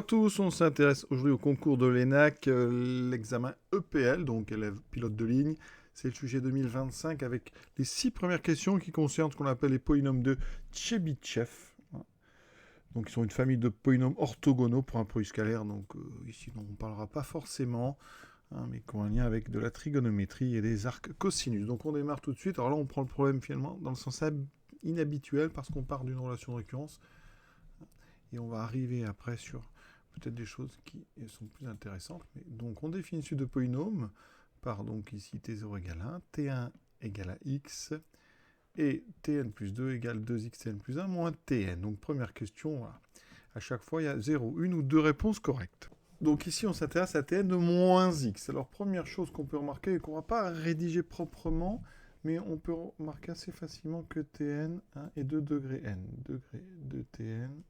tous, on s'intéresse aujourd'hui au concours de l'ENAC, l'examen EPL, donc élève pilote de ligne. C'est le sujet 2025 avec les 6 premières questions qui concernent ce qu'on appelle les polynômes de Tchebychev. Donc ils sont une famille de polynômes orthogonaux pour un produit scalaire, donc ici on ne parlera pas forcément, mais qui ont un lien avec de la trigonométrie et des arcs cosinus. Donc on démarre tout de suite. Alors là on prend le problème finalement dans le sens inhabituel parce qu'on part d'une relation de récurrence. Et on va arriver après sur peut-être des choses qui sont plus intéressantes. Mais donc on définit une suite de polynômes par donc ici t0 égale 1, t1 égale à x, et tn plus 2 égale 2xn plus 1 moins tn. Donc première question, voilà. À chaque fois il y a 0, une ou deux réponses correctes. Donc ici on s'intéresse à tn de moins x. Alors première chose qu'on peut remarquer et qu'on ne va pas rédiger proprement, mais on peut remarquer assez facilement que tn est de degré n. Degré de tn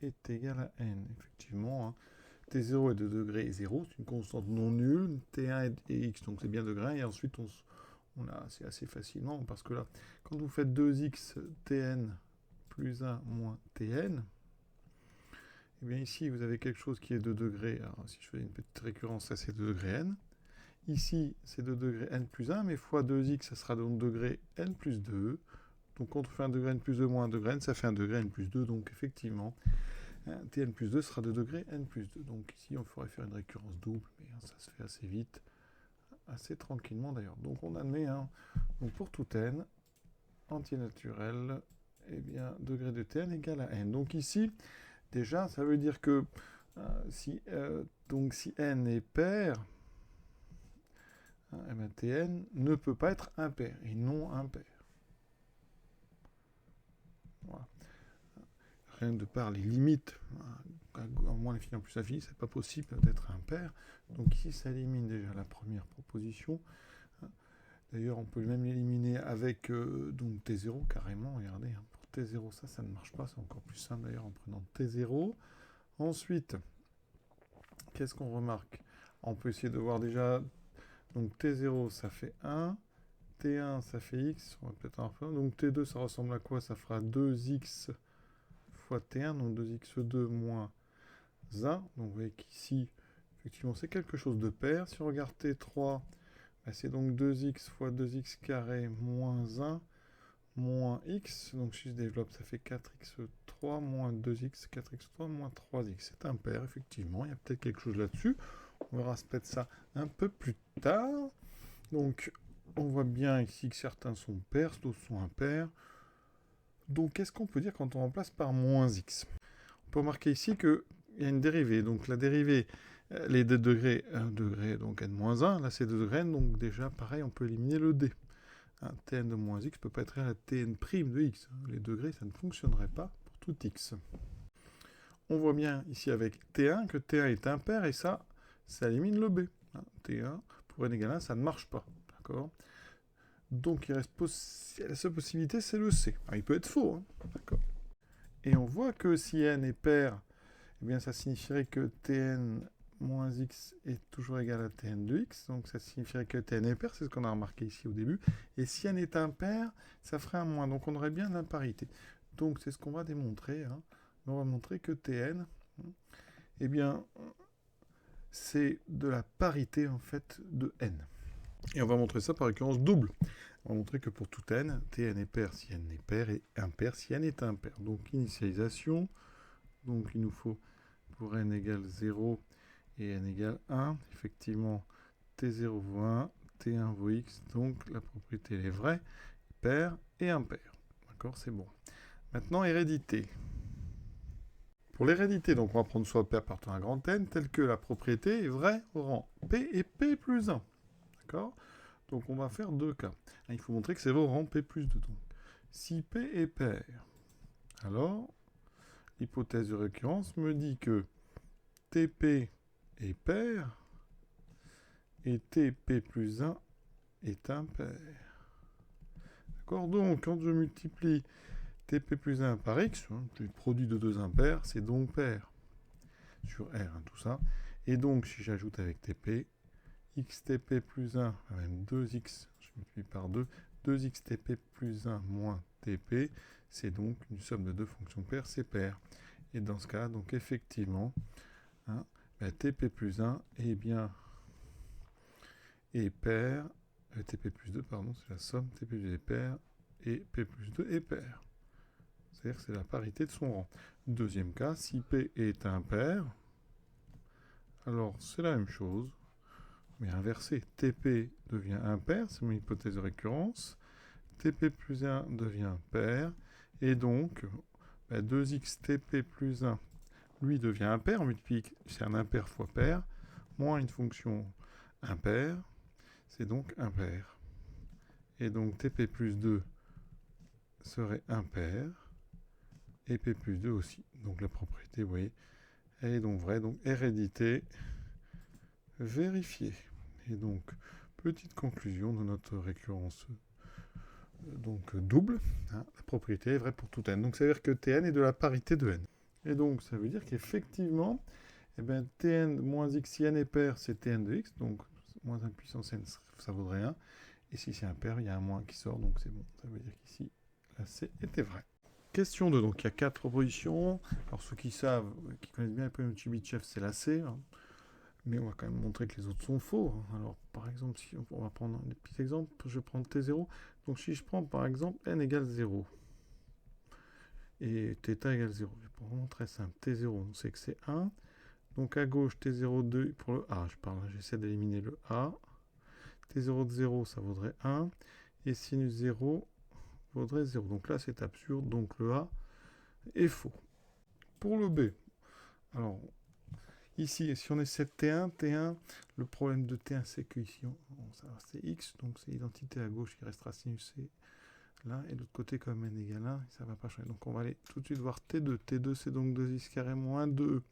est égal à n. Effectivement, t0 est de degré 0, c'est une constante non nulle, t1 est x, donc c'est bien degré 1, et ensuite on a c'est assez facilement, parce que là, quand vous faites 2x tn plus 1 moins tn, et bien ici vous avez quelque chose qui est de degré, alors si je fais une petite récurrence, ça c'est de degré n, ici c'est de degré n plus 1, mais fois 2x, ça sera de degré n plus 2, donc quand on fait un degré n plus 2 moins un degré n, ça fait un degré n plus 2, donc effectivement, Tn plus 2 sera de degré n plus 2. Donc ici, on pourrait faire une récurrence double, mais ça se fait assez vite, assez tranquillement d'ailleurs. Donc on admet, donc pour tout n, entier naturel, eh bien, degré de Tn égale à n. Donc ici, déjà, ça veut dire que si n est pair, eh bien, Tn ne peut pas être impair, et non impair. Voilà. Rien de par les limites, à moins l'infini en plus l'infini, c'est pas possible d'être impair. Donc ici, ça élimine déjà la première proposition. D'ailleurs, on peut même l'éliminer avec donc T0 carrément. Regardez, pour T0, ça ne marche pas. C'est encore plus simple d'ailleurs en prenant T0. Ensuite, qu'est-ce qu'on remarque? On peut essayer de voir déjà. Donc T0, ça fait 1. T1, ça fait x. On va peut-être un peu. Donc T2, ça ressemble à quoi? Ça fera 2x fois T1, donc 2x2 moins 1. Donc vous voyez qu'ici, effectivement, c'est quelque chose de pair. Si on regarde T3, c'est donc 2x fois 2x carré moins 1 moins x. Donc si je développe, ça fait 4x3 moins 2x, 4x3 moins 3x. C'est impair, effectivement. Il y a peut-être quelque chose là-dessus. On verra peut-être ça un peu plus tard. Donc on voit bien ici que certains sont pairs, d'autres sont impairs. Donc qu'est-ce qu'on peut dire quand on remplace par moins x? On peut remarquer ici qu'il y a une dérivée. Donc la dérivée, les 2 degrés, 1 degré, donc n-1, là c'est 2 degrés n, donc déjà pareil, on peut éliminer le d. Tn de moins x peut pas être égal à tn' de x. Les degrés, ça ne fonctionnerait pas pour tout x. On voit bien ici avec t1 que t1 est impair, et ça élimine le b. T1 pour n égale 1, ça ne marche pas. D'accord? Donc il reste la seule possibilité, c'est le c. Alors, il peut être faux. D'accord? Et on voit que si n est pair, eh bien ça signifierait que Tn moins x est toujours égal à Tn de x, donc ça signifierait que Tn est pair, c'est ce qu'on a remarqué ici au début, et si n est impair, ça ferait un moins, donc on aurait bien l'imparité. Donc c'est ce qu'on va démontrer, on va montrer que Tn, eh bien, c'est de la parité en fait de n. Et on va montrer ça par récurrence double. On va montrer que pour tout n, Tn est pair si n est pair, et impair si n est impair. Donc initialisation, donc il nous faut pour n égale 0 et n égale 1, effectivement, t0 vaut 1, t1 vaut x, donc la propriété est vraie, pair et impair. D'accord, c'est bon. Maintenant, hérédité. Pour l'hérédité, donc on va prendre soit pair partant à grand n, tel que la propriété est vraie au rang p et p plus 1. D'accord? Donc on va faire deux cas. Il faut montrer que c'est vrai au rang p plus 2. Donc, si p est pair, alors l'hypothèse de récurrence me dit que TP est pair et TP plus 1 est impair. D'accord? Donc, quand je multiplie TP plus 1 par X, le produit de deux impairs, c'est donc pair sur R, tout ça. Et donc, si j'ajoute avec TP, XTP plus 1, même 2X, je multiplie par 2, 2XTP plus 1 moins TP, c'est donc une somme de deux fonctions paires, c'est pair. Et dans ce cas, donc effectivement, TP plus 1 est bien est pair, TP plus 2, pardon, c'est la somme, TP plus 2 est pair, et P plus 2 est pair. C'est-à-dire que c'est la parité de son rang. Deuxième cas, si P est impair, alors c'est la même chose, mais inversé. TP devient impair, c'est mon hypothèse de récurrence. TP plus 1 devient pair, et donc 2x TP plus 1, lui devient impair, on multiplie, c'est un impair fois pair, moins une fonction impair, c'est donc impair. Et donc TP plus 2 serait impair, et P plus 2 aussi. Donc la propriété, vous voyez, elle est donc vraie. Donc hérédité vérifiée. Et donc, petite conclusion de notre récurrence donc double. Hein, la propriété est vraie pour tout n. Donc ça veut dire que Tn est de la parité de n. Et donc ça veut dire qu'effectivement, Tn moins x, si n est pair, c'est Tn de x. Donc moins 1 puissance n, ça vaudrait 1. Et si c'est impair, il y a un moins qui sort, donc c'est bon. Ça veut dire qu'ici, la C était vraie. Question 2, donc il y a 4 propositions. Alors ceux qui savent, qui connaissent bien les problèmes de Chebyshev, c'est la C. Hein. Mais on va quand même montrer que les autres sont faux. Hein. Alors par exemple, si on va prendre un petit exemple, je vais prendre T0. Donc si je prends par exemple n égale 0 et θ égale 0, c'est vraiment très simple. T0, on sait que c'est 1. Donc à gauche, T0 2 pour le A, j'essaie d'éliminer le A. T0 de 0, ça vaudrait 1. Et sinus 0 vaudrait 0. Donc là, c'est absurde. Donc le A est faux. Pour le B, alors, ici, si on essaie de T1, le problème de T1, c'est que ici, c'est X. Donc c'est l'identité à gauche qui restera sinus C là. Et de l'autre côté, comme n égale 1, ça ne va pas changer. Donc on va aller tout de suite voir T2. T2, c'est donc 2x carré moins 2.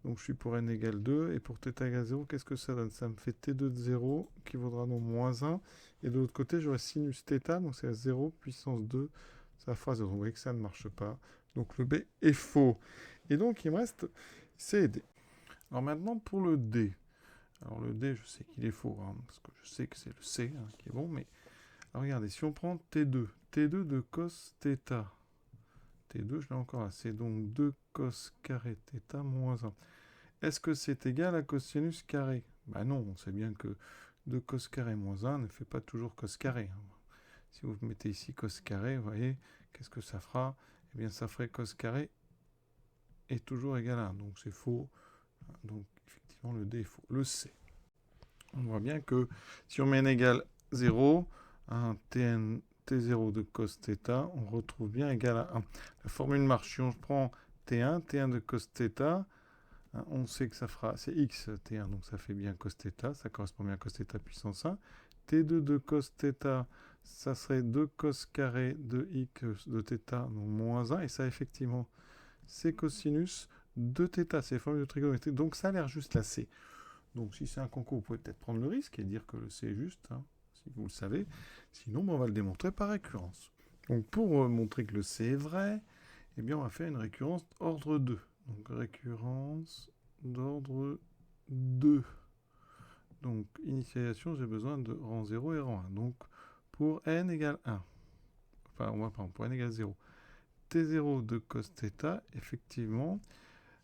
Donc je suis pour n égale 2, et pour θ égale 0, qu'est-ce que ça donne? Ça me fait T2 de 0, qui vaudra donc moins 1, et de l'autre côté, j'aurai sinus θ, donc c'est à 0 puissance 2, ça fera 0. Vous voyez que ça ne marche pas, donc le B est faux. Et donc il me reste C et D. Alors maintenant pour le D. Alors le D, je sais qu'il est faux, hein, parce que je sais que c'est le C hein, qui est bon, mais alors, regardez, si on prend T2, T2 de cos θ, T2, je l'ai encore là, c'est donc 2 cos carré θ moins 1. Est-ce que c'est égal à cosinus carré? Ben non, on sait bien que 2 cos carré moins 1 ne fait pas toujours cos carré. Si vous mettez ici cos carré, vous voyez, qu'est-ce que ça fera? Eh bien, ça ferait cos carré est toujours égal à 1. Donc, c'est faux. Donc, effectivement, le D est faux. Le C. On voit bien que si on met n égale 0, T0 de cos θ, on retrouve bien égal à 1. La formule marche. Si on prend T1 de cos θ, on sait que ça fera, c'est x T1, donc ça fait bien cos θ, ça correspond bien à cos θ puissance 1. T2 de cos θ, ça serait 2 cos carré de x de θ, donc moins 1, et ça effectivement, c'est cosinus de θ, c'est formule de trigonométrie, donc ça a l'air juste la C. Donc si c'est un concours, vous pouvez peut-être prendre le risque et dire que le C est juste, hein, si vous le savez. Sinon, on va le démontrer par récurrence. Donc pour montrer que le C est vrai, eh bien on va faire une récurrence ordre 2. Donc récurrence d'ordre 2. Donc initialisation, j'ai besoin de rang 0 et rang 1. Donc pour n égale 1, enfin on va prendre pour n égale 0, T0 de cos θ, effectivement,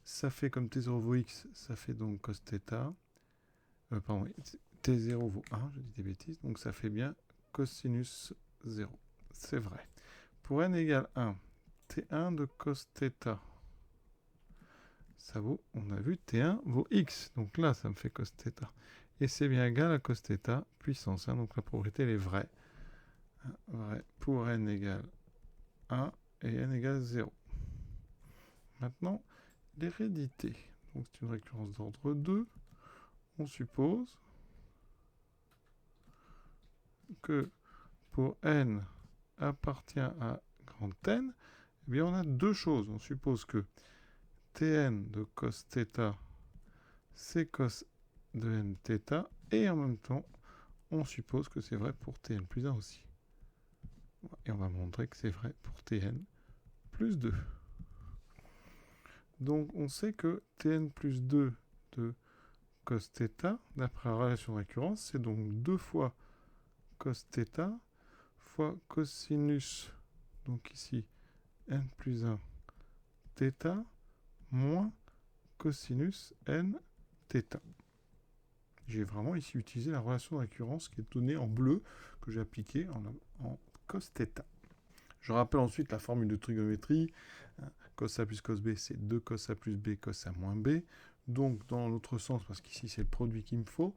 ça fait comme T0 vaut x, ça fait donc cos θ. Pardon, T0 vaut 1, je dis des bêtises, donc ça fait bien cosinus 0. C'est vrai. Pour n égale 1, T1 de cos θ, ça vaut, on a vu, T1 vaut x. Donc là, ça me fait cos θ. Et c'est bien égal à cos θ puissance 1. Donc la propriété, elle est vraie. Vrai pour n égale 1 et n égale 0. Maintenant, l'hérédité. Donc c'est une récurrence d'ordre 2. On suppose que pour n appartient à grand n, eh bien on a deux choses. On suppose que Tn de cos θ, c'est cos de n θ, et en même temps, on suppose que c'est vrai pour Tn plus 1 aussi. Et on va montrer que c'est vrai pour Tn plus 2. Donc on sait que Tn plus 2 de cos θ, d'après la relation de récurrence, c'est donc 2 fois cos θ fois cosinus, donc ici n plus 1 θ, moins cosinus n θ. J'ai vraiment ici utilisé la relation de récurrence qui est donnée en bleu, que j'ai appliquée en cos θ. Je rappelle ensuite la formule de trigonométrie. Cos A plus cos B, c'est 2 cos A plus B, cos A moins B. Donc, dans l'autre sens, parce qu'ici, c'est le produit qu'il me faut,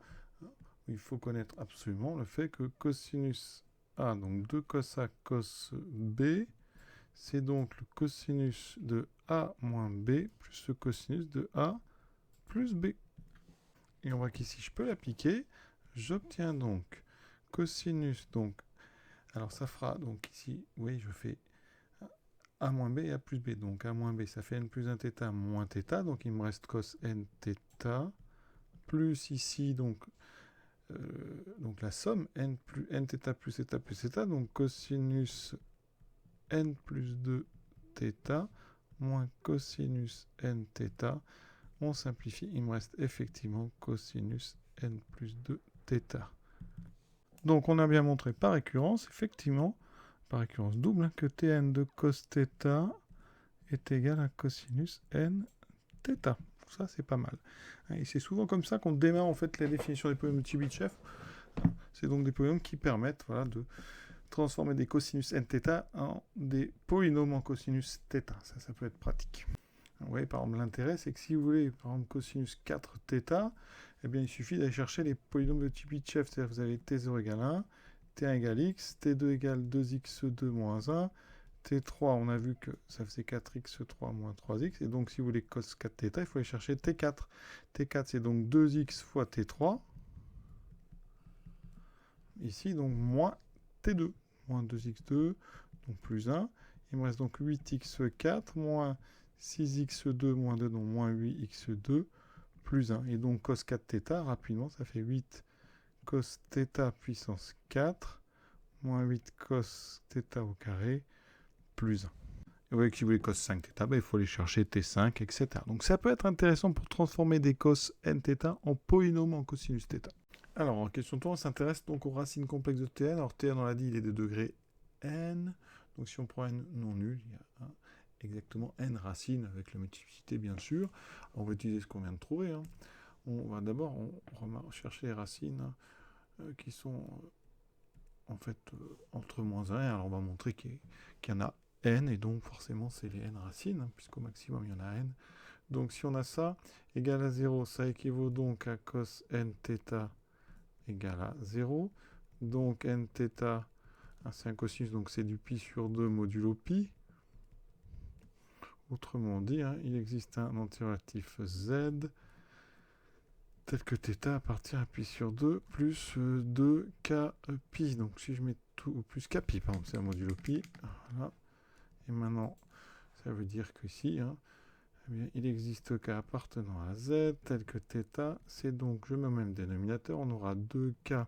il faut connaître absolument le fait que cosinus A, donc 2 cos A cos B, c'est donc le cosinus de A moins B plus le cosinus de A plus B. Et on voit qu'ici, je peux l'appliquer. J'obtiens donc cosinus, donc, alors ça fera, donc ici, oui, je fais A moins B et A plus B. Donc A moins B, ça fait N plus 1 θ moins θ. Donc il me reste cos N θ. Plus ici, donc la somme, N θ plus θ plus θ. Donc cosinus N plus 2 θ moins cosinus N θ. On simplifie, il me reste effectivement cosinus N plus 2 θ. Donc on a bien montré par récurrence, effectivement, par récurrence double, que Tn de cos θ est égal à cosinus N θ. Ça, c'est pas mal. Et c'est souvent comme ça qu'on démarre en fait la définition des polynômes de Chebyshev. C'est donc des polynômes qui permettent de transformer des cosinus nθ en des polynômes en cosinus θ. Ça peut être pratique. Vous voyez, par exemple, l'intérêt, c'est que si vous voulez, par exemple, cosinus 4θ, eh bien, il suffit d'aller chercher les polynômes de Chebyshev. C'est-à-dire que vous avez t0 égale 1, t1 égale x, t2 égale 2x2 moins 1, t3, on a vu que ça faisait 4x3 moins 3x, et donc si vous voulez cos 4θ, il faut aller chercher t4. t4, c'est donc 2x fois t3, ici, donc moins t2, moins 2x2, donc plus 1. Il me reste donc 8x4, moins 6x2, moins 2, donc moins 8x2, plus 1. Et donc cos 4θ, rapidement, ça fait 8 cos θ puissance 4, moins 8 cos θ au carré, plus 1. Et vous voyez que si vous voulez cos 5θ, il faut aller chercher t5, etc. Donc ça peut être intéressant pour transformer des cos nθ en polynômes en cosinus θ. Alors, en question 3, on s'intéresse donc aux racines complexes de Tn. Alors, Tn, on l'a dit, il est de degré n. Donc, si on prend n non nul, il y a exactement n racines avec la multiplicité, bien sûr. On va utiliser ce qu'on vient de trouver. On va d'abord chercher les racines qui sont en fait entre moins 1. Alors, on va montrer qu'il y en a n, et donc forcément, c'est les n racines, puisqu'au maximum, il y en a n. Donc, si on a ça, égal à 0, ça équivaut donc à cos nθ égale à 0. Donc nθ, c'est un cosinus, donc c'est du pi sur 2 modulo pi. Autrement dit, il existe un antiratif z tel que θ appartient à pi sur 2 plus 2k pi. Donc si je mets tout, plus k pi, pardon, c'est un modulo pi. Voilà. Et maintenant, ça veut dire qu'ici, eh bien, il existe k appartenant à z tel que θ. C'est donc, je mets au même dénominateur, on aura 2k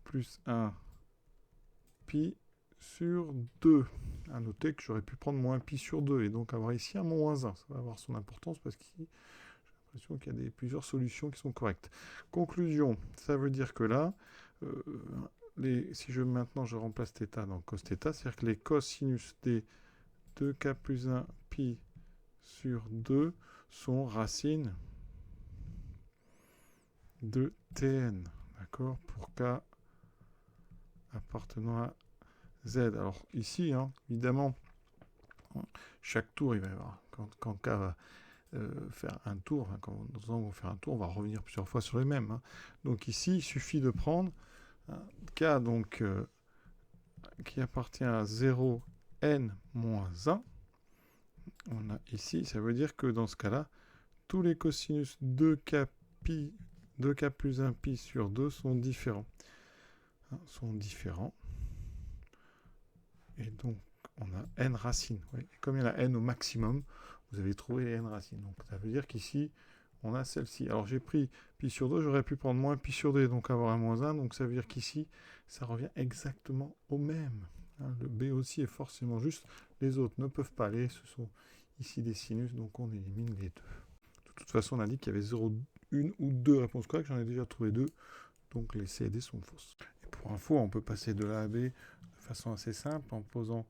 plus 1 pi sur 2. À noter que j'aurais pu prendre moins pi sur 2 et donc avoir ici un moins 1. Ça va avoir son importance parce qu'ici, j'ai l'impression qu'il y a plusieurs solutions qui sont correctes. Conclusion, ça veut dire que là, si maintenant je remplace θ dans cos θ, c'est-à-dire que les cosinus des 2k plus 1 pi sur 2 sont racines de Tn. D'accord, pour k appartenant à z. Alors ici, évidemment, chaque tour, il va y avoir, quand k va faire un tour, quand nous allons faire un tour, on va revenir plusieurs fois sur les mêmes. Donc ici, il suffit de prendre k donc, qui appartient à 0, n moins 1. On a ici, ça veut dire que dans ce cas-là, tous les cosinus 2k plus 1 pi sur 2 sont différents. Et donc, on a n racines. Oui. Et comme il y en a n au maximum, vous avez trouvé les n racines. Donc, ça veut dire qu'ici, on a celle-ci. Alors, j'ai pris pi sur 2, j'aurais pu prendre moins pi sur 2, et donc avoir un moins 1. Donc, ça veut dire qu'ici, ça revient exactement au même. Le b aussi est forcément juste. Les autres ne peuvent pas aller. Ce sont ici des sinus, donc on élimine les deux. De toute façon, on a dit qu'il y avait 0, 1 ou 2 réponses correctes. J'en ai déjà trouvé 2. Donc, les C et D sont fausses. Et pour info, on peut passer de là à B de façon assez simple en posant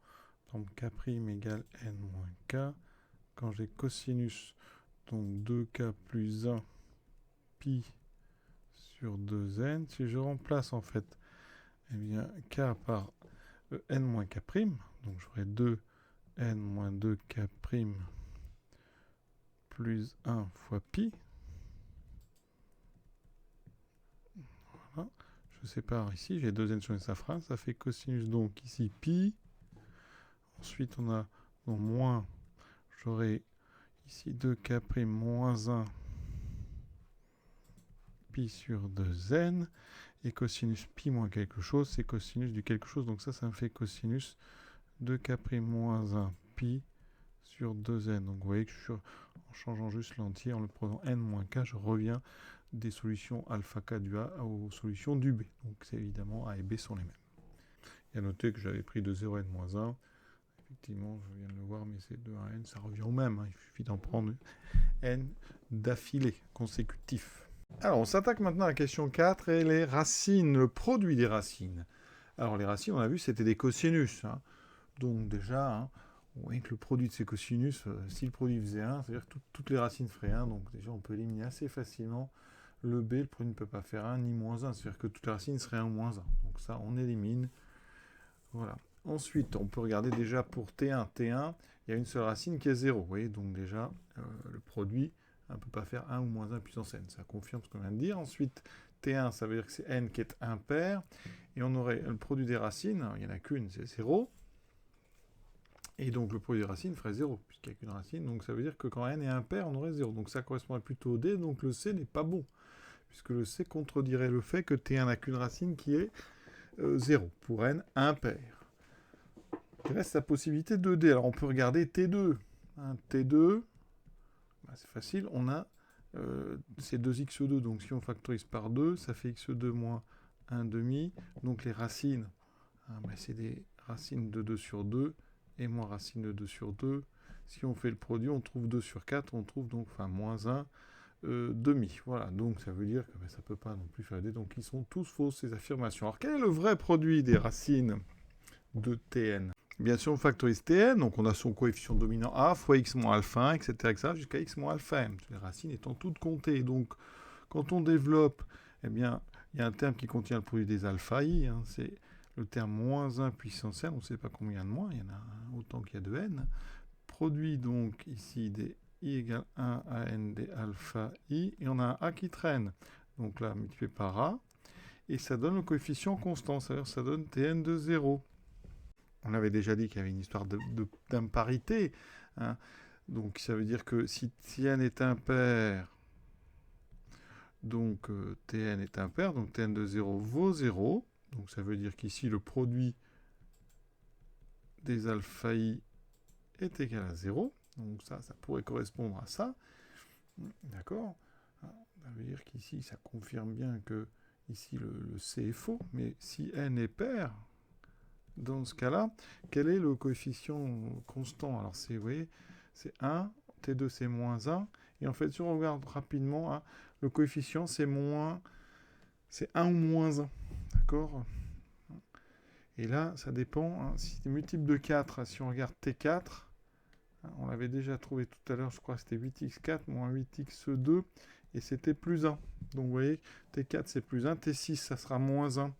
k' égale n moins k. Quand j'ai cosinus, donc 2k plus 1 pi sur 2n. Si je remplace en fait eh bien, k par n moins k', donc j'aurai 2n moins 2k' plus 1 fois pi. Voilà. Je sépare ici, j'ai 2n sur sa phrase, ça fait cosinus donc ici pi. Ensuite on a donc moins, j'aurai ici 2k' moins 1 pi sur 2n. Et cosinus pi moins quelque chose, c'est cosinus du quelque chose. Donc ça me fait cosinus 2k' moins 1 pi sur 2n. Donc vous voyez que en changeant juste l'entier, en le prenant n moins k, je reviens des solutions alpha k du A aux solutions du B. Donc c'est évidemment A et B sont les mêmes. Et à noter que j'avais pris de 0n moins 1. Effectivement, je viens de le voir, mais c'est de 1n, ça revient au même. Hein. Il suffit d'en prendre n d'affilée, consécutifs. Alors, on s'attaque maintenant à la question 4 et les racines, le produit des racines. Alors, les racines, on a vu, c'était des cosinus. Hein. Donc, déjà, hein, on voit que le produit de ces cosinus, si le produit faisait 1, c'est-à-dire que toutes les racines feraient 1. Donc, déjà, on peut éliminer assez facilement le B. Le produit ne peut pas faire 1 ni moins 1. C'est-à-dire que toutes les racines seraient 1 ou moins 1. Donc, ça, on élimine. Voilà. Ensuite, on peut regarder déjà pour T1. T1, il y a une seule racine qui est 0. Vous voyez, donc déjà, le produit ne peut pas faire 1 ou moins 1 puissance n. Ça confirme ce qu'on vient de dire. Ensuite, T1, ça veut dire que c'est n qui est impair. Et on aurait le produit des racines, il n'y en a qu'une, c'est 0. Et donc le produit des racines ferait 0, puisqu'il n'y a qu'une racine. Donc ça veut dire que quand n est impair, on aurait 0. Donc ça correspondrait plutôt au D, donc le C n'est pas bon. Puisque le C contredirait le fait que T1 n'a qu'une racine qui est 0, pour n impair. Il reste la possibilité de D. Alors on peut regarder T2. Hein, T2, c'est facile, on a c'est 2x2, donc si on factorise par 2, ça fait x2 moins 1 demi. Donc les racines, hein, c'est des racines de 2 sur 2, et moins racine de 2 sur 2. Si on fait le produit, on trouve 2 sur 4, on trouve donc moins 1 demi. Voilà, donc ça veut dire que ça ne peut pas non plus faire D, donc ils sont tous faux ces affirmations. Alors quel est le vrai produit des racines de Tn? Bien sûr, on factorise Tn, donc on a son coefficient dominant A fois x moins alpha 1, etc. jusqu'à x moins alpha m, les racines étant toutes comptées. Donc, quand on développe, eh bien, il y a un terme qui contient le produit des alpha i, hein, c'est le terme moins 1 puissance n, on ne sait pas combien de moins, il y en a autant qu'il y a de n. Produit donc ici des i égale 1 à n des alpha i, et on a un a qui traîne. Donc là, multiplié par a, et ça donne le coefficient constant, c'est-à-dire ça donne Tn de 0. On avait déjà dit qu'il y avait une histoire d'imparité. Hein. Donc ça veut dire que si Tn est impair, donc Tn est impair, donc Tn de 0 vaut 0. Donc ça veut dire qu'ici le produit des alpha i est égal à 0. Donc ça pourrait correspondre à ça. D'accord. Ça veut dire qu'ici ça confirme bien que ici le C est faux. Mais si n est pair, dans ce cas-là, quel est le coefficient constant? Alors, vous voyez, c'est 1, T2 c'est moins 1, et en fait, si on regarde rapidement, hein, le coefficient c'est 1 ou moins 1, d'accord? Et là, ça dépend, hein, si c'est multiple de 4, si on regarde T4, hein, on l'avait déjà trouvé tout à l'heure, je crois que c'était 8x4 moins 8x2, et c'était plus 1. Donc, vous voyez, T4 c'est plus 1, T6 ça sera moins 1.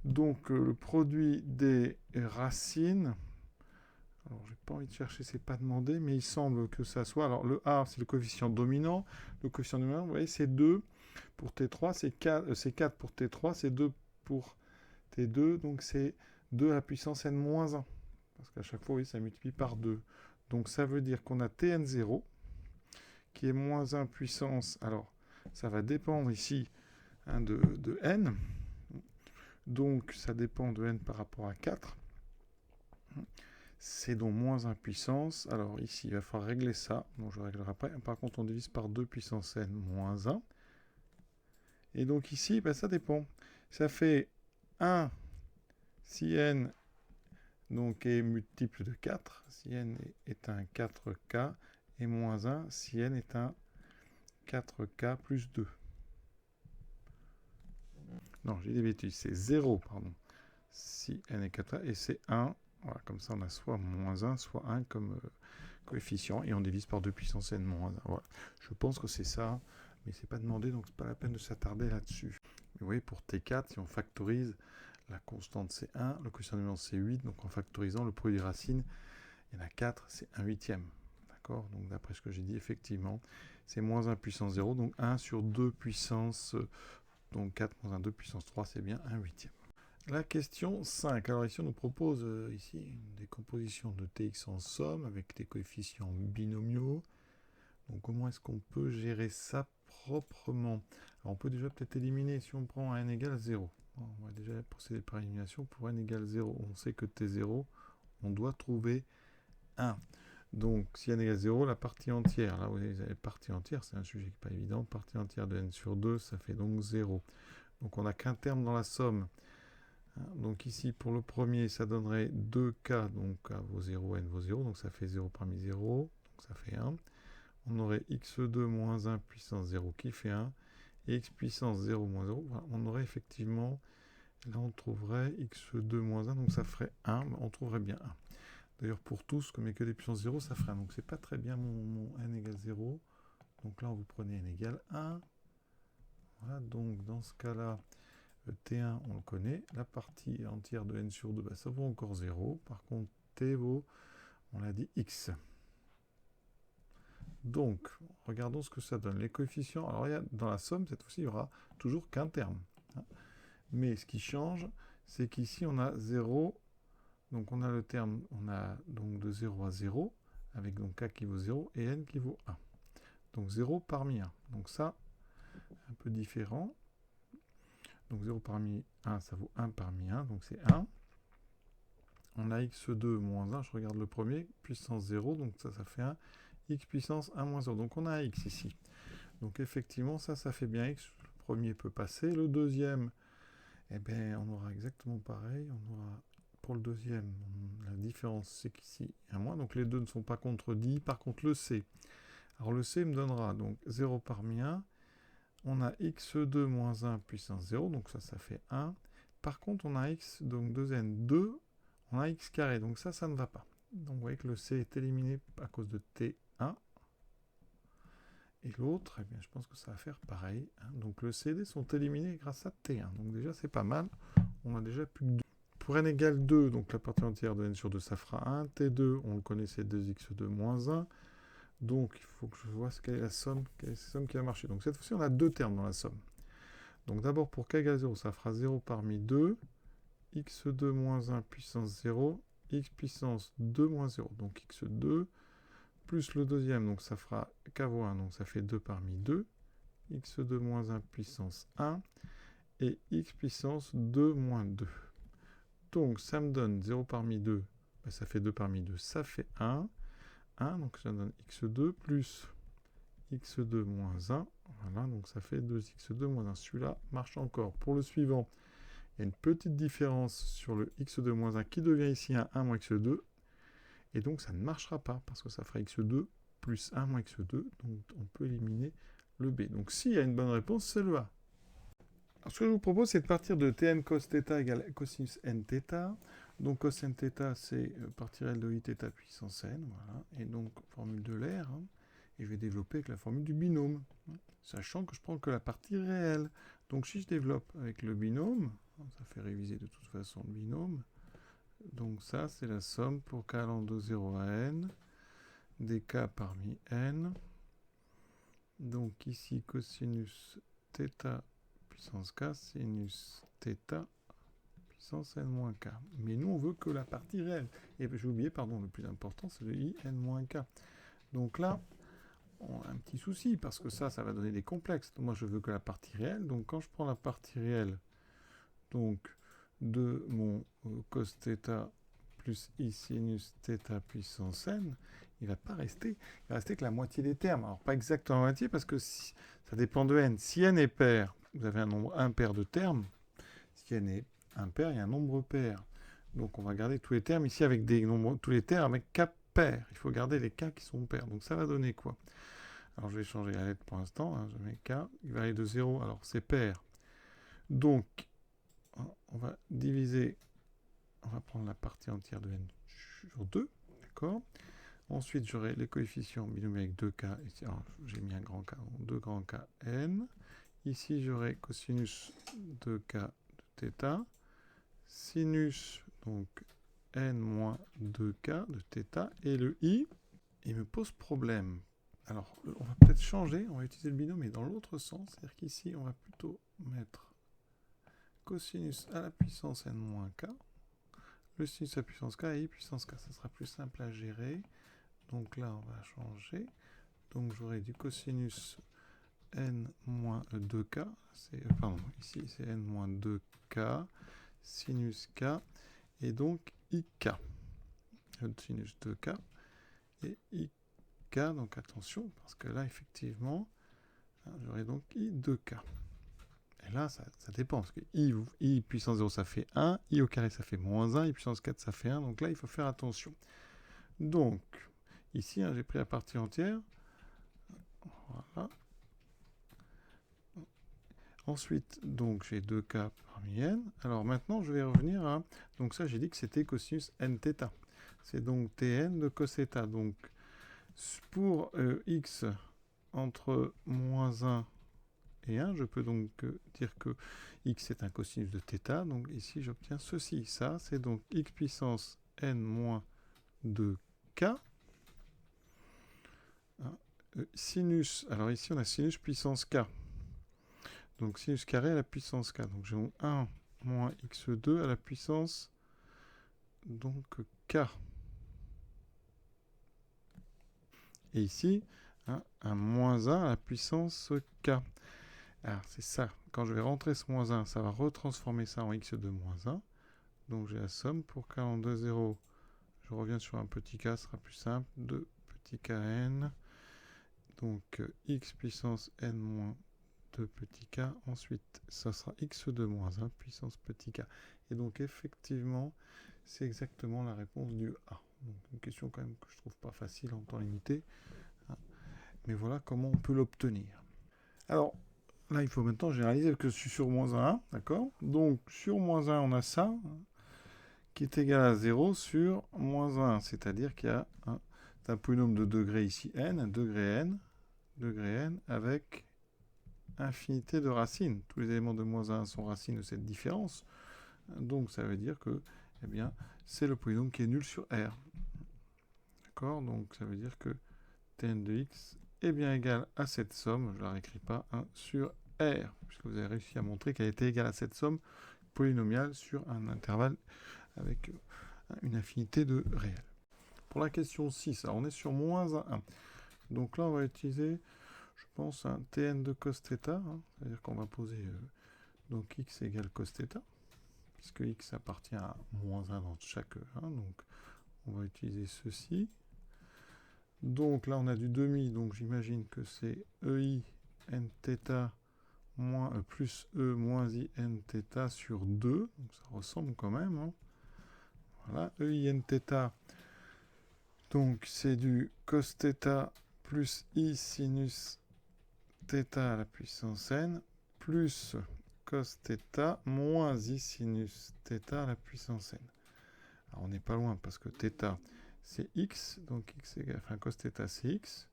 Donc, le produit des racines, alors j'ai pas envie de chercher, c'est pas demandé, mais il semble que ça soit, alors le A, c'est le coefficient dominant, vous voyez, c'est 2 pour T3, c'est 4 pour T3, c'est 2 pour T2, donc c'est 2 à la puissance n-1, parce qu'à chaque fois, oui, ça multiplie par 2. Donc, ça veut dire qu'on a Tn0, qui est moins 1 puissance, alors, ça va dépendre ici hein, de n, donc, ça dépend de n par rapport à 4. C'est donc moins 1 puissance. Alors, ici, il va falloir régler ça. Donc, je réglerai après. Par contre, on divise par 2 puissance n moins 1. Et donc, ici, ça dépend. Ça fait 1 si n donc, est multiple de 4. Si n est un 4k. Et moins 1 si n est un 4k plus 2. Non, j'ai des bêtises, c'est 0, pardon. Si n est 4, et c'est 1. Voilà, comme ça, on a soit moins 1, soit 1 comme coefficient, et on divise par 2 puissance n moins 1. Voilà. Je pense que c'est ça mais c'est pas demandé, donc c'est pas la peine de s'attarder là-dessus. Mais vous voyez, pour T4, si on factorise, la constante c'est 1, le quotient numéro c'est 8, donc en factorisant, le produit des racines, il y en a 4, c'est 1/8. D'accord? Donc d'après ce que j'ai dit, effectivement, c'est moins 1 puissance 0, donc 1 sur 2 puissance, donc 4 moins 1, 2 puissance 3, c'est bien 1/8. La question 5. Alors ici, on nous propose ici une décomposition de Tx en somme avec des coefficients binomiaux. Donc comment est-ce qu'on peut gérer ça proprement? Alors on peut déjà peut-être éliminer si on prend un n égale 0. On va déjà procéder par élimination. Pour n égale 0, on sait que t0, on doit trouver 1. Donc si n égale 0, la partie entière, là vous avez la partie entière, c'est un sujet qui n'est pas évident, partie entière de n sur 2, ça fait donc 0. Donc on n'a qu'un terme dans la somme. Donc ici, pour le premier, ça donnerait 2k, donc k vaut 0, n vaut 0, donc ça fait 0 parmi 0, donc ça fait 1. On aurait x2 moins 1 puissance 0 qui fait 1, et x puissance 0 moins 0, voilà, on aurait effectivement, là on trouverait x2 moins 1, donc ça ferait 1, on trouverait bien 1. D'ailleurs pour tous, comme il n'y a que des puissances 0, ça ferait 1, donc c'est pas très bien mon n égale 0, donc là vous prenez n égale 1, voilà, donc dans ce cas-là, le T1, on le connaît. La partie entière de n sur 2, bah, ça vaut encore 0. Par contre, T vaut, on l'a dit, x. Donc, regardons ce que ça donne. Les coefficients, alors dans la somme, cette fois-ci, il n'y aura toujours qu'un terme. Mais ce qui change, c'est qu'ici, on a 0. Donc, on a le terme, on a donc de 0 à 0, avec donc k qui vaut 0 et n qui vaut 1. Donc, 0 parmi 1. Donc ça, un peu différent. Donc 0 parmi 1, ça vaut 1 parmi 1, donc c'est 1. On a x2 moins 1, je regarde le premier, puissance 0, donc ça fait 1. X puissance 1 moins 0, donc on a un x ici. Donc effectivement, ça fait bien x. Le premier peut passer. Le deuxième, eh bien, on aura exactement pareil. On aura, pour le deuxième, la différence, c'est qu'ici, il y a un moins. Donc les deux ne sont pas contredits. Par contre, le c. Alors le c me donnera donc 0 parmi 1. On a x2 moins 1 puissance 0, donc ça fait 1. Par contre, on a x, donc 2n2, on a x carré, donc ça ne va pas. Donc vous voyez que le c est éliminé à cause de t1. Et l'autre, eh bien, je pense que ça va faire pareil. Donc le c et d sont éliminés grâce à t1. Donc déjà, c'est pas mal. On a déjà plus que 2. Pour n égale 2, donc la partie entière de n sur 2, ça fera 1. t2, on le connaît, c'est 2x2 moins 1. Donc, il faut que je vois quelle est la somme qui va marcher. Donc, cette fois-ci, on a deux termes dans la somme. Donc, d'abord, pour k égale 0, ça fera 0 parmi 2, x2 moins 1 puissance 0, x puissance 2 moins 0. Donc, x2 plus le deuxième, donc ça fera k vaut 1, donc ça fait 2 parmi 2, x2 moins 1 puissance 1, et x puissance 2 moins 2. Donc, ça me donne 0 parmi 2, ben, ça fait 2 parmi 2, ça fait 1. 1, donc ça donne x2 plus x2 moins 1. Voilà, donc ça fait 2x2 moins 1. Celui-là marche encore. Pour le suivant, il y a une petite différence sur le x2 moins 1 qui devient ici un 1 moins x2. Et donc ça ne marchera pas parce que ça fera x2 plus 1 moins x2. Donc on peut éliminer le b. Donc s'il y a une bonne réponse, c'est le a. Alors, ce que je vous propose, c'est de partir de tn cos θ égale cosinus n θ. Donc cos n θ, c'est partie réelle de i θ puissance n. Voilà. Et donc, formule de l'air. Et je vais développer avec la formule du binôme. Sachant que je prends que la partie réelle. Donc si je développe avec le binôme, ça fait réviser de toute façon le binôme. Donc ça, c'est la somme pour k allant de 0 à n, dk parmi n. Donc ici, cosinus θ puissance k, sinus θ puissance n moins k. Mais nous, on veut que la partie réelle. Et j'ai oublié, pardon, le plus important, c'est le i n moins k. Donc là, on a un petit souci, parce que ça va donner des complexes. Moi, je veux que la partie réelle. Donc quand je prends la partie réelle, donc de mon cos θ plus i sinus θ puissance n, il ne va pas rester. Il va rester que la moitié des termes. Alors pas exactement la moitié, parce que ça dépend de n. Si n est pair, vous avez un nombre impair de termes. Si n est impair, il y a un nombre pair. Donc on va garder tous les termes ici avec des nombres, tous les termes avec k pair. Il faut garder les k qui sont pairs. Donc ça va donner quoi? Alors je vais changer la lettre pour l'instant. Je mets k. Il va aller de 0. Alors c'est pair. Donc on va diviser. On va prendre la partie entière de n sur 2. D'accord? Ensuite, j'aurai les coefficients binomiaux avec 2k. Ici, j'ai mis un grand K, donc 2 grands K n. Ici, j'aurai cosinus 2k de θ, sinus, donc n moins 2k de θ, et le i, il me pose problème. Alors, on va peut-être changer, on va utiliser le binôme, mais dans l'autre sens, c'est-à-dire qu'ici, on va plutôt mettre cosinus à la puissance n moins k, le sinus à la puissance k et i puissance k. Ça sera plus simple à gérer. Donc là, on va changer. Donc j'aurai du cosinus n moins 2k. Pardon, ici c'est n moins 2k, sinus k, et donc ik. Sinus 2k et ik. Donc attention, parce que là, effectivement, j'aurai donc i 2k. Et là, ça dépend, parce que i puissance 0, ça fait 1, i au carré, ça fait moins 1, i puissance 4, ça fait 1. Donc là, il faut faire attention. Donc, ici, j'ai pris la partie entière. Voilà. Ensuite, donc, j'ai 2k parmi n. Alors maintenant, je vais revenir à... Donc ça, j'ai dit que c'était cosinus nθ. C'est donc tn de cos θ. Donc, pour x entre moins 1 et 1, je peux donc dire que x est un cosinus de θ. Donc ici, j'obtiens ceci. Ça, c'est donc x puissance n moins 2k. Sinus, alors ici, on a sinus puissance k. Donc sinus carré à la puissance k. Donc j'ai 1 moins x2 à la puissance donc k. Et ici, un moins 1 à la puissance k. Alors c'est ça. Quand je vais rentrer ce moins 1, ça va retransformer ça en x2 moins 1. Donc j'ai la somme pour k en 2, 0. Je reviens sur un petit k, ce sera plus simple. 2 petit kn. Donc x puissance n moins 2 petit k. Ensuite, ça sera x2 moins 1 puissance petit k. Et donc effectivement, c'est exactement la réponse du A. Donc une question quand même que je trouve pas facile en temps limité. Mais voilà comment on peut l'obtenir. Alors, là, il faut maintenant généraliser que je suis sur moins 1, d'accord? Donc, sur moins 1, on a ça, qui est égal à 0 sur moins 1. C'est-à-dire qu'il y a un polynôme de degré ici, n, degré n, avec infinité de racines. Tous les éléments de moins 1 sont racines de cette différence. Donc, ça veut dire que, eh bien, c'est le polynôme qui est nul sur R. D'accord? Donc, ça veut dire que Tn de x est bien égal à cette somme, je ne la réécris pas, sur R, puisque vous avez réussi à montrer qu'elle était égale à cette somme polynomiale sur un intervalle avec une infinité de réels. Pour la question 6, alors on est sur moins 1. Donc là, on va utiliser, je pense, un Tn de cos θ, c'est-à-dire qu'on va poser donc x égale cos θ, puisque x appartient à moins 1 dans chaque 1, donc on va utiliser ceci. Donc là, on a du demi, donc j'imagine que c'est EI nθ moins, plus E moins I nθ sur 2. Donc ça ressemble quand même. Voilà, EI nθ, donc c'est du cos θ plus I sinus θ à la puissance n, plus cos θ moins I sinus θ à la puissance n. Alors on n'est pas loin parce que θ c'est x, donc x égale, enfin cos θ c'est x,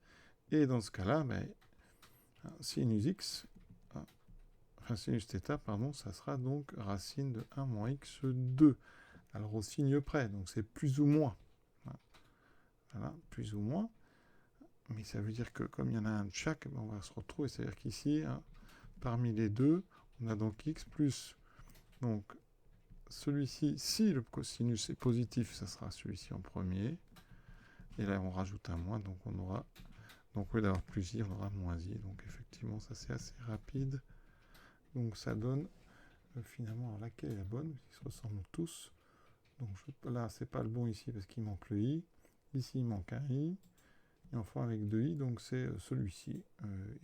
et dans ce cas-là, ben, sinus x, enfin sinus θ, pardon, ça sera donc racine de 1 moins x2. Alors au signe près, donc c'est plus ou moins. Voilà, plus ou moins. Mais ça veut dire que comme il y en a un de chaque, ben, on va se retrouver, c'est-à-dire qu'ici, parmi les deux, on a donc x plus, donc celui-ci, si le cosinus est positif, ça sera celui-ci en premier. Et là, on rajoute un moins, donc on aura... Donc au lieu d'avoir plus i, on aura moins i. Donc effectivement, ça c'est assez rapide. Donc ça donne, finalement, alors laquelle est la bonne? Ils se ressemblent tous. Donc là, c'est pas le bon ici parce qu'il manque le i. Ici, il manque un i. Et enfin, avec 2 i, donc c'est celui-ci.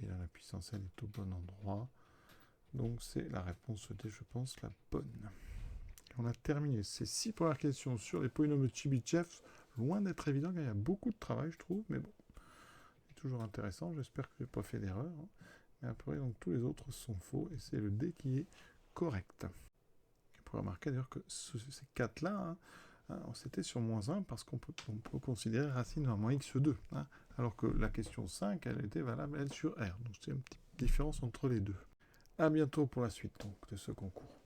Et là, la puissance n est au bon endroit. Donc c'est la réponse D, je pense, la bonne. On a terminé ces 6 premières questions sur les polynômes de Chebyshev. Loin d'être évident, il y a beaucoup de travail, je trouve, mais bon, c'est toujours intéressant. J'espère que je n'ai pas fait d'erreur. Mais après, donc, tous les autres sont faux, et c'est le D qui est correct. Vous pouvez remarquer d'ailleurs que ces 4-là, C'était sur -1 parce qu'on peut considérer racine à moins x2. Alors que la question 5, elle était valable, elle, sur R. Donc c'est une petite différence entre les deux. À bientôt pour la suite donc, de ce concours.